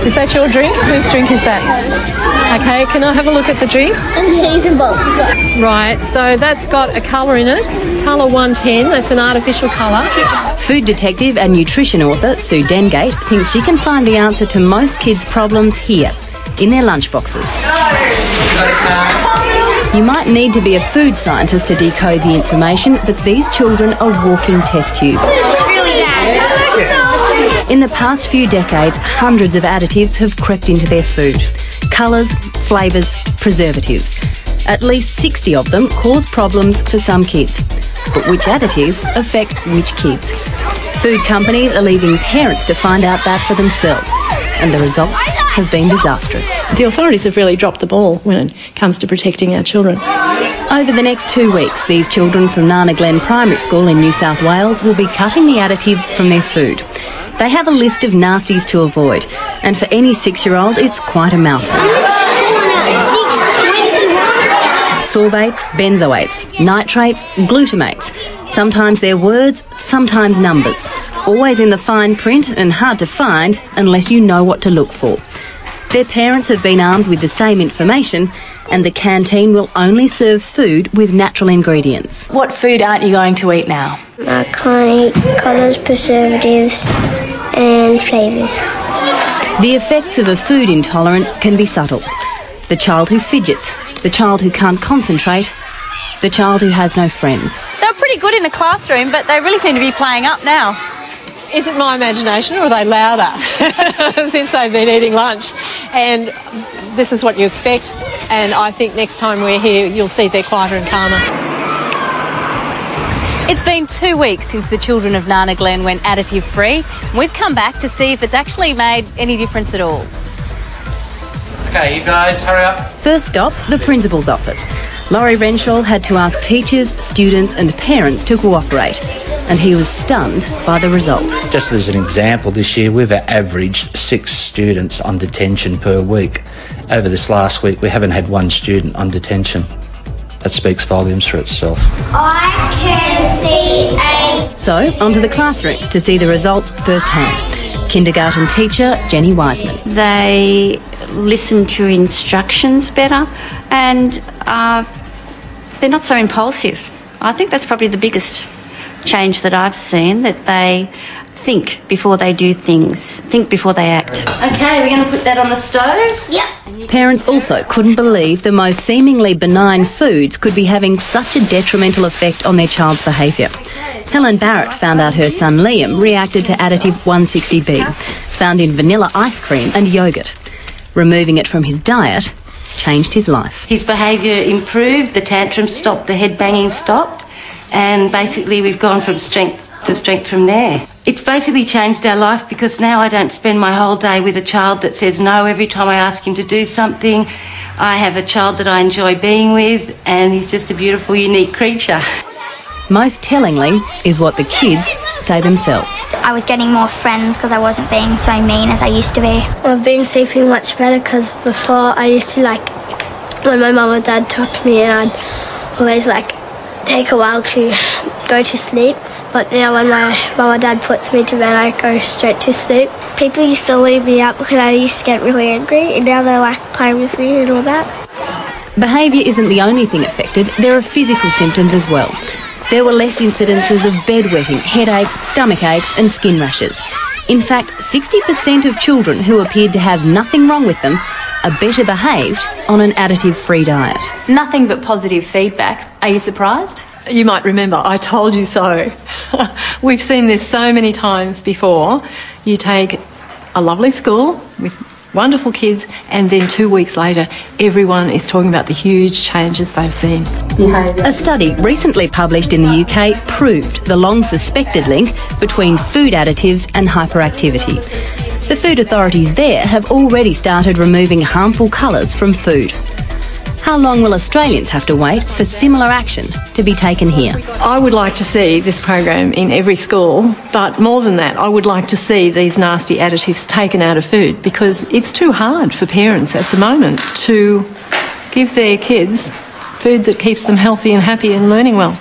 Is that your drink? Whose drink is that? Okay, can I have a look at the drink? And cheese and bulk as well. Right, so that's got a colour in it. Colour 110, that's an artificial colour. Food detective and nutrition author Sue Dengate thinks she can find the answer to most kids' problems here, in their lunchboxes. You might need to be a food scientist to decode the information, but these children are walking test tubes. It's really bad. In the past few decades, hundreds of additives have crept into their food. Colours, flavours, preservatives. At least 60 of them cause problems for some kids. But which additives affect which kids? Food companies are leaving parents to find out that for themselves, and the results have been disastrous. The authorities have really dropped the ball when it comes to protecting our children. Over the next 2 weeks, these children from Nana Glen Primary School in New South Wales will be cutting the additives from their food. They have a list of nasties to avoid, and for any 6-year-old, it's quite a mouthful. Sorbates, benzoates, nitrates, glutamates. Sometimes they're words, sometimes numbers. Always in the fine print and hard to find unless you know what to look for. Their parents have been armed with the same information, and the canteen will only serve food with natural ingredients. What food aren't you going to eat now? I can't eat colours, preservatives and flavours. The effects of a food intolerance can be subtle. The child who fidgets, the child who can't concentrate, the child who has no friends. They were pretty good in the classroom, but they really seem to be playing up now. Is it my imagination or are they louder since they've been eating lunch? And this is what you expect. And I think next time we're here, you'll see they're quieter and calmer. It's been 2 weeks since the children of Nana Glen went additive free. We've come back to see if it's actually made any difference at all. Okay, you guys, hurry up. First stop, the principal's office. Laurie Renshaw had to ask teachers, students and parents to cooperate, and he was stunned by the result. Just as an example, this year we've averaged 6 students on detention per week. Over this last week, we haven't had 1 student on detention. That speaks volumes for itself. I can see a... So, onto the classrooms to see the results firsthand. Kindergarten teacher Jenny Wiseman. They listen to instructions better, and they're not so impulsive. I think that's probably the biggest change that I've seen, that they think before they do things, think before they act. Okay, we're going to put that on the stove? Yep. Parents also couldn't believe the most seemingly benign foods could be having such a detrimental effect on their child's behaviour. Helen Barrett found out her son Liam reacted to additive 160B, found in vanilla ice cream and yoghurt. Removing it from his diet changed his life. His behaviour improved, the tantrums stopped, the head banging stopped, and basically we've gone from strength to strength from there. It's basically changed our life, because now I don't spend my whole day with a child that says no every time I ask him to do something. I have a child that I enjoy being with, and he's just a beautiful, unique creature. Most tellingly is what the kids say themselves. I was getting more friends because I wasn't being so mean as I used to be. I've been sleeping much better, because before I used to, when my mum and dad talked to me, and I'd always take a while to go to sleep. But now when my mum and dad puts me to bed, I go straight to sleep. People used to leave me out because I used to get really angry, and now they're playing with me and all that. Behaviour isn't the only thing affected, there are physical symptoms as well. There were less incidences of bedwetting, headaches, stomach aches and skin rashes. In fact, 60% of children who appeared to have nothing wrong with them are better behaved on an additive-free diet. Nothing but positive feedback. Are you surprised? You might remember, I told you so. We've seen this so many times before. You take a lovely school with wonderful kids, and then 2 weeks later, everyone is talking about the huge changes they've seen. A study recently published in the UK proved the long-suspected link between food additives and hyperactivity. The food authorities there have already started removing harmful colours from food. How long will Australians have to wait for similar action to be taken here? I would like to see this program in every school, but more than that, I would like to see these nasty additives taken out of food, because it's too hard for parents at the moment to give their kids food that keeps them healthy and happy and learning well.